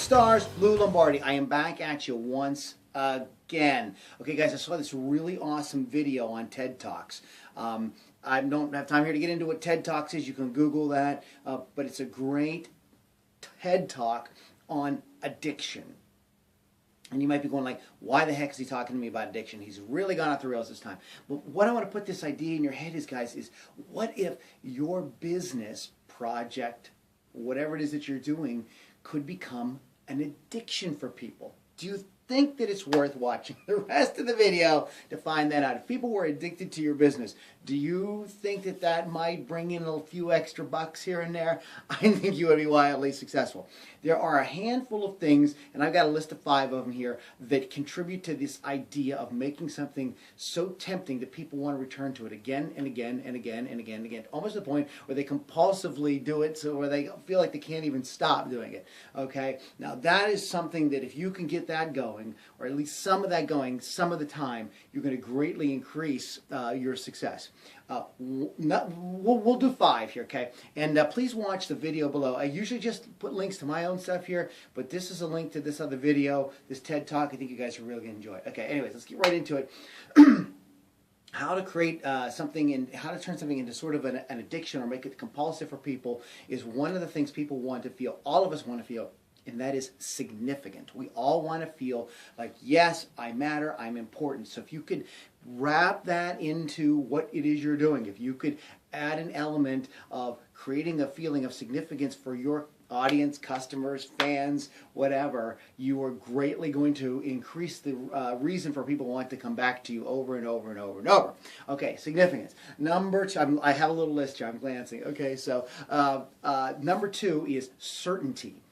stars, Lou Lombardi. I am back at you once again. Okay, guys, I saw this really awesome video on TED Talks. I don't have time here to get into what TED Talks is. You can Google that, but it's a great TED Talk on addiction. And you might be going like, why the heck is he talking to me about addiction? He's really gone off the rails this time. But what I want to put this idea in your head is, guys, is what if your business project, whatever it is that you're doing, could become an addiction for people? Do you think that it's worth watching the rest of the video to find that out? If people were addicted to your business, do you think that that might bring in a few extra bucks here and there? I think you would be wildly successful. There are a handful of things, and I've got a list of 5 of them here, that contribute to this idea of making something so tempting that people want to return to it again and again and again and again and again, almost to the point where they compulsively do it, so where they feel like they can't even stop doing it. Okay? Now that is something that if you can get that going, or at least some of that going some of the time, you're going to greatly increase your success. We'll do 5 here, okay? And please watch the video below. I usually just put links to my own stuff here, but this is a link to this other video, this TED Talk. I think you guys are really going to enjoy it. Okay, anyways, let's get right into it. How to create something and how to turn something into sort of an addiction or make it compulsive for people is one of the things people want to feel. All of us want to feel. And that is significant. We all want to feel like, yes, I matter, I'm important. So if you could wrap that into what it is you're doing, if you could add an element of creating a feeling of significance for your audience, customers, fans, whatever, you are greatly going to increase the reason for people wanting to come back to you over and over and over and over. Okay, significance. Number 2, I have a little list here, I'm glancing. Okay, so number 2 is certainty.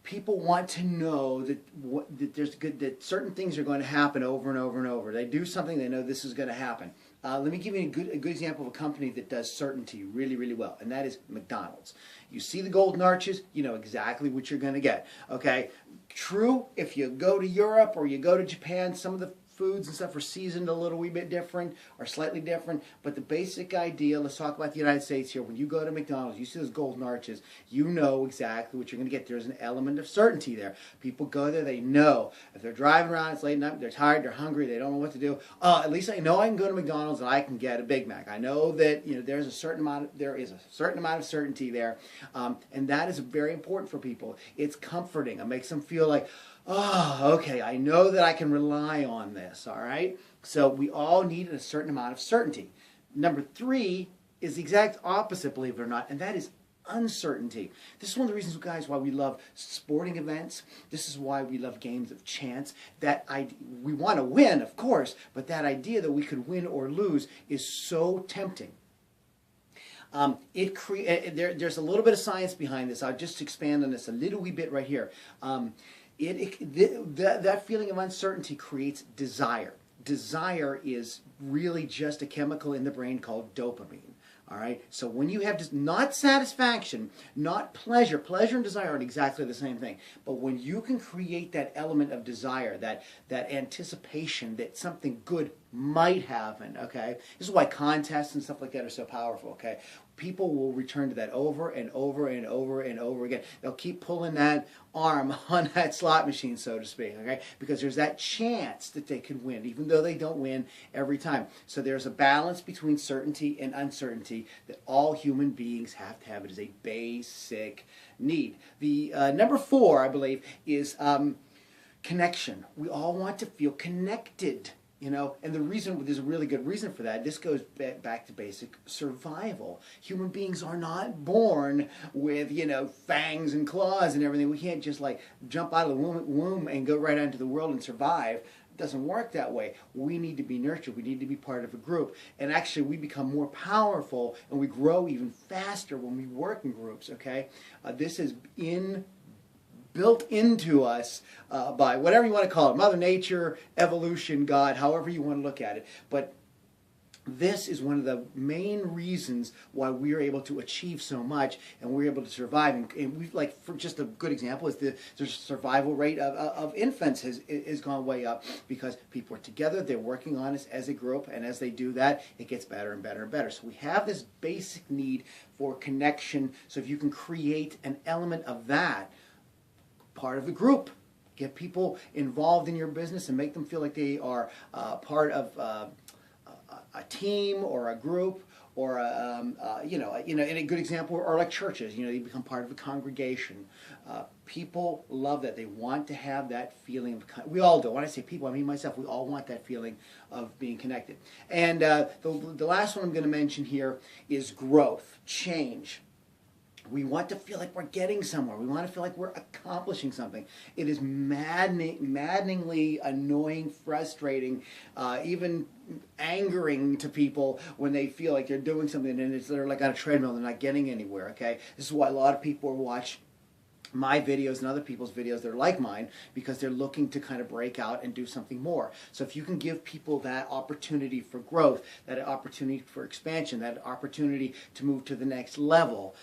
People want to know that certain things are going to happen over and over and over. They do something, they know this is going to happen. Let me give you a good example of a company that does certainty really, really well, and that is McDonald's. You see the golden arches, you know exactly what you're going to get. Okay, true, if you go to Europe or you go to Japan, some of the foods and stuff are seasoned a little wee bit different or slightly different, but the basic idea, let's talk about the United States here. When you go to McDonald's, you see those golden arches, you know exactly what you're going to get. There's an element of certainty there. People go there, they know. If they're driving around, it's late at night, they're tired, they're hungry, they don't know what to do. At least I know I can go to McDonald's and I can get a Big Mac. I know that there is a certain amount of certainty there, and that is very important for people. It's comforting. It makes them feel like, oh, okay, I know that I can rely on this, all right? So we all need a certain amount of certainty. Number 3 is the exact opposite, believe it or not, and that is uncertainty. This is one of the reasons, guys, why we love sporting events. This is why we love games of chance. We want to win, of course, but that idea that we could win or lose is so tempting. There's a little bit of science behind this. I'll just expand on this a little wee bit right here. That feeling of uncertainty creates desire. Desire is really just a chemical in the brain called dopamine. All right. So when you have not satisfaction, not pleasure, pleasure and desire aren't exactly the same thing. But when you can create that element of desire, that anticipation that something good might happen, okay? This is why contests and stuff like that are so powerful, okay? People will return to that over and over and over and over again. They'll keep pulling that arm on that slot machine, so to speak, okay? Because there's that chance that they can win, even though they don't win every time. So there's a balance between certainty and uncertainty that all human beings have to have. It is a basic need. The number 4, I believe, is connection. We all want to feel connected. And there's a really good reason for that. This goes back to basic survival. Human beings are not born with, fangs and claws and everything. We can't just like jump out of the womb and go right out into the world and survive. It doesn't work that way. We need to be nurtured. We need to be part of a group. And actually, we become more powerful and we grow even faster when we work in groups, okay? This is built into us by whatever you want to call it, Mother Nature, evolution, God, however you want to look at it. But this is one of the main reasons why we're able to achieve so much and we're able to survive. And we for just a good example is the survival rate of infants has gone way up because people are together, they're working on it as a group, and as they do that, it gets better and better and better. So we have this basic need for connection. So if you can create an element of that, part of the group. Get people involved in your business and make them feel like they are part of a team or a group, or in a good example are like churches. You become part of a congregation. People love that. They want to have that feeling of. We all do. When I say people, I mean myself. We all want that feeling of being connected. And the last one I'm going to mention here is growth, change. We want to feel like we're getting somewhere. We want to feel like we're accomplishing something. It is maddeningly annoying, frustrating, even angering to people when they feel like they're doing something and they're like on a treadmill, they're not getting anywhere, okay? This is why a lot of people watch my videos and other people's videos that are like mine, because they're looking to kind of break out and do something more. So if you can give people that opportunity for growth, that opportunity for expansion, that opportunity to move to the next level,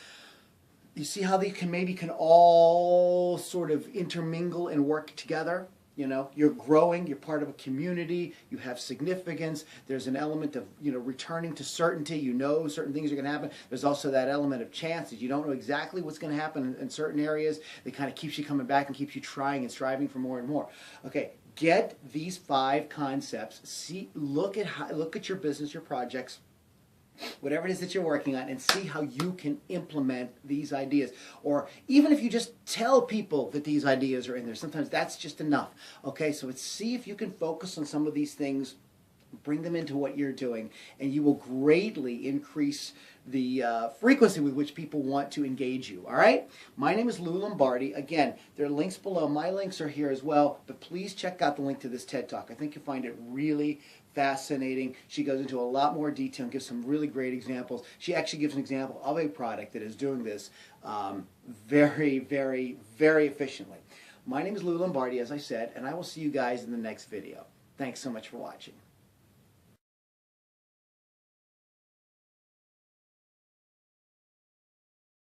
you see how they can all sort of intermingle and work together? You're growing, you're part of a community, you have significance, there's an element of, returning to certainty, certain things are going to happen. There's also that element of chance that you don't know exactly what's going to happen in certain areas. It kind of keeps you coming back and keeps you trying and striving for more and more. Okay, get these 5 concepts, look at your business, your projects, whatever it is that you're working on, and see how you can implement these ideas. Or even if you just tell people that these ideas are in there, sometimes that's just enough. Okay, so see if you can focus on some of these things, bring them into what you're doing, and you will greatly increase the frequency with which people want to engage you. All right? My name is Lou Lombardi. Again, there are links below. My links are here as well, but please check out the link to this TED Talk. I think you'll find it really fascinating. She goes into a lot more detail and gives some really great examples. She actually gives an example of a product that is doing this very, very, very efficiently. My name is Lou Lombardi, as I said, and I will see you guys in the next video. Thanks so much for watching.